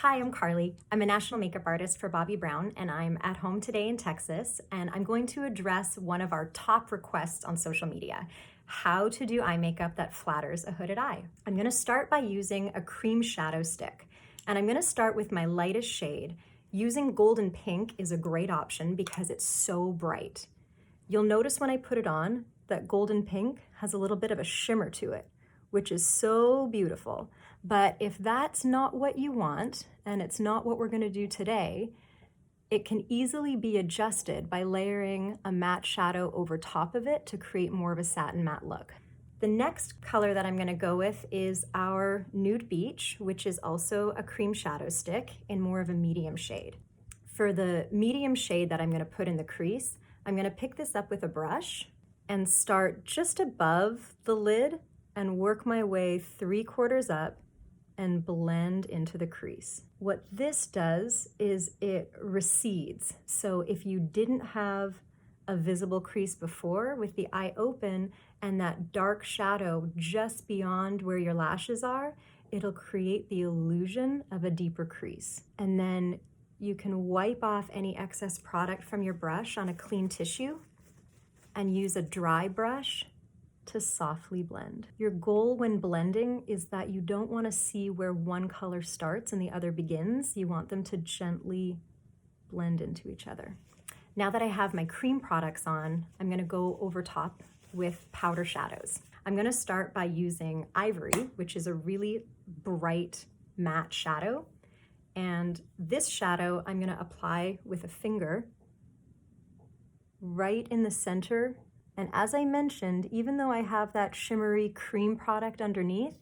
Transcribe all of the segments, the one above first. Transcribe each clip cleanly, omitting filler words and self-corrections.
Hi, I'm Carly. I'm a national makeup artist for Bobbi Brown, and I'm at home today in Texas, and I'm going to address one of our top requests on social media, how to do eye makeup that flatters a hooded eye. I'm gonna start by using a cream shadow stick, and I'm gonna start with my lightest shade. Using golden pink is a great option because it's so bright. You'll notice when I put it on that golden pink has a little bit of a shimmer to it, which is so beautiful. But if that's not what you want, and it's not what we're gonna do today, it can easily be adjusted by layering a matte shadow over top of it to create more of a satin matte look. The next color that I'm gonna go with is our Nude Beach, which is also a cream shadow stick in more of a medium shade. For the medium shade that I'm gonna put in the crease, I'm gonna pick this up with a brush and start just above the lid and work my way 3/4 up and blend into the crease. What this does is it recedes. So if you didn't have a visible crease before with the eye open and that dark shadow just beyond where your lashes are, it'll create the illusion of a deeper crease. And then you can wipe off any excess product from your brush on a clean tissue and use a dry brush to softly blend. Your goal when blending is that you don't want to see where one color starts and the other begins. You want them to gently blend into each other. Now that I have my cream products on, I'm going to go over top with powder shadows. I'm going to start by using Ivory, which is a really bright matte shadow. And this shadow I'm going to apply with a finger right in the center. And as I mentioned, even though I have that shimmery cream product underneath,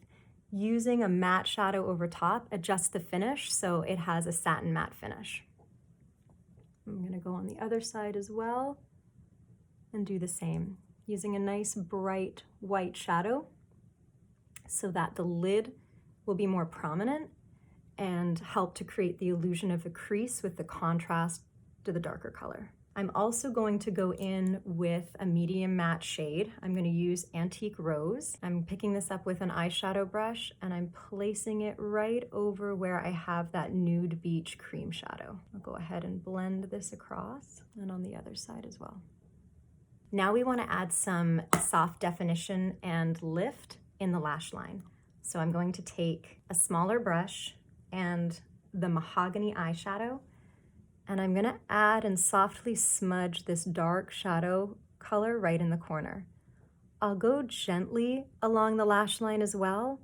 using a matte shadow over top adjusts the finish so it has a satin matte finish. I'm gonna go on the other side as well and do the same, using a nice bright white shadow so that the lid will be more prominent and help to create the illusion of the crease with the contrast to the darker color. I'm also going to go in with a medium matte shade. I'm going to use Antique Rose. I'm picking this up with an eyeshadow brush and I'm placing it right over where I have that Nude Beach cream shadow. I'll go ahead and blend this across and on the other side as well. Now we want to add some soft definition and lift in the lash line. So I'm going to take a smaller brush and the mahogany eyeshadow, and I'm gonna add and softly smudge this dark shadow color right in the corner. I'll go gently along the lash line as well,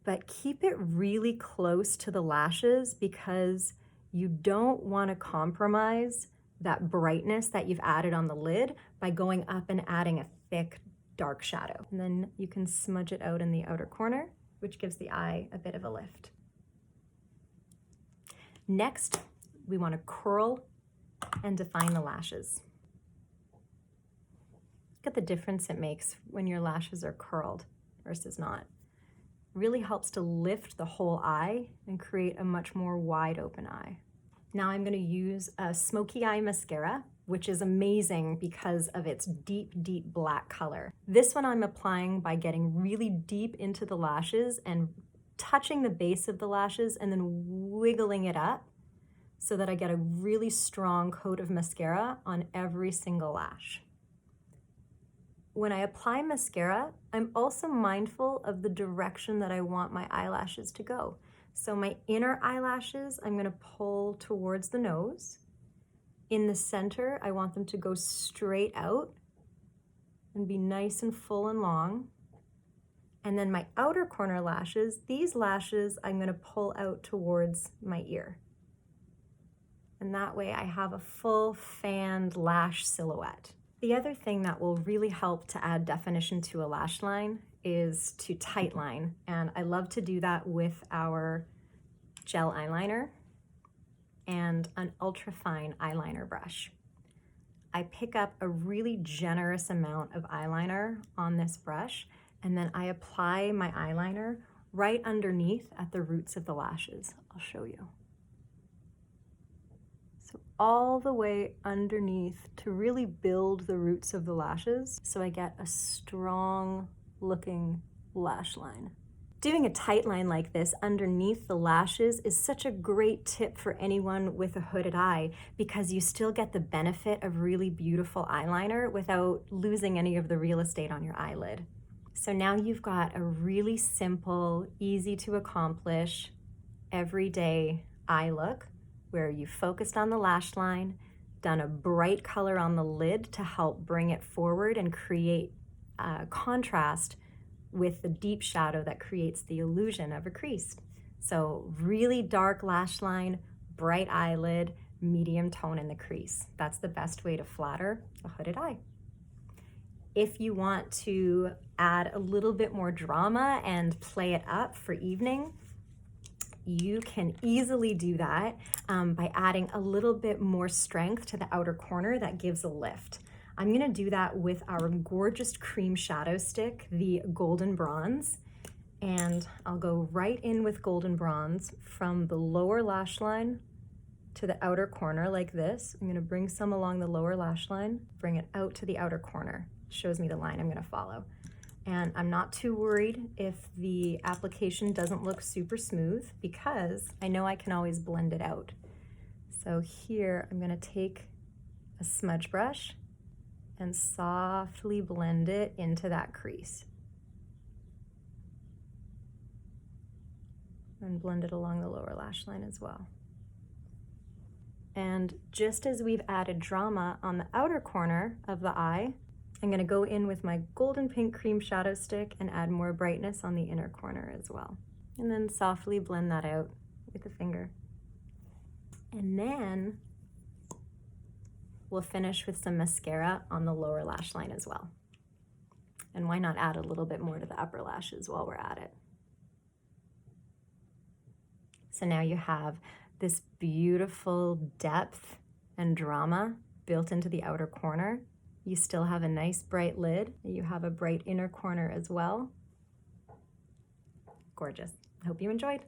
but keep it really close to the lashes because you don't wanna compromise that brightness that you've added on the lid by going up and adding a thick dark shadow. And then you can smudge it out in the outer corner, which gives the eye a bit of a lift. Next, we want to curl and define the lashes. Look at the difference it makes when your lashes are curled versus not. It really helps to lift the whole eye and create a much more wide open eye. Now I'm going to use a smoky eye mascara, which is amazing because of its deep, deep black color. This one I'm applying by getting really deep into the lashes and touching the base of the lashes and then wiggling it up so that I get a really strong coat of mascara on every single lash. When I apply mascara, I'm also mindful of the direction that I want my eyelashes to go. So my inner eyelashes, I'm gonna pull towards the nose. In the center, I want them to go straight out and be nice and full and long. And then my outer corner lashes, these lashes I'm gonna pull out towards my ear. And that way I have a full fanned lash silhouette. The other thing that will really help to add definition to a lash line is to tightline. And I love to do that with our gel eyeliner and an ultra fine eyeliner brush. I pick up a really generous amount of eyeliner on this brush, and then I apply my eyeliner right underneath at the roots of the lashes. I'll show you. All the way underneath to really build the roots of the lashes so I get a strong looking lash line. Doing a tight line like this underneath the lashes is such a great tip for anyone with a hooded eye because you still get the benefit of really beautiful eyeliner without losing any of the real estate on your eyelid. So now you've got a really simple, easy to accomplish, everyday eye look where you focused on the lash line, done a bright color on the lid to help bring it forward and create contrast with the deep shadow that creates the illusion of a crease. So really dark lash line, bright eyelid, medium tone in the crease. That's the best way to flatter a hooded eye. If you want to add a little bit more drama and play it up for evening, you can easily do that by adding a little bit more strength to the outer corner that gives a lift. I'm gonna do that with our gorgeous cream shadow stick, the Golden Bronze. And I'll go right in with Golden Bronze from the lower lash line to the outer corner like this. I'm gonna bring some along the lower lash line, bring it out to the outer corner. Shows me the line I'm gonna follow. And I'm not too worried if the application doesn't look super smooth because I know I can always blend it out. So here I'm gonna take a smudge brush and softly blend it into that crease. And blend it along the lower lash line as well. And just as we've added drama on the outer corner of the eye, I'm gonna go in with my golden pink cream shadow stick and add more brightness on the inner corner as well. And then softly blend that out with a finger. And then we'll finish with some mascara on the lower lash line as well. And why not add a little bit more to the upper lashes while we're at it? So now you have this beautiful depth and drama built into the outer corner. You still have a nice bright lid. You have a bright inner corner as well. Gorgeous. I hope you enjoyed.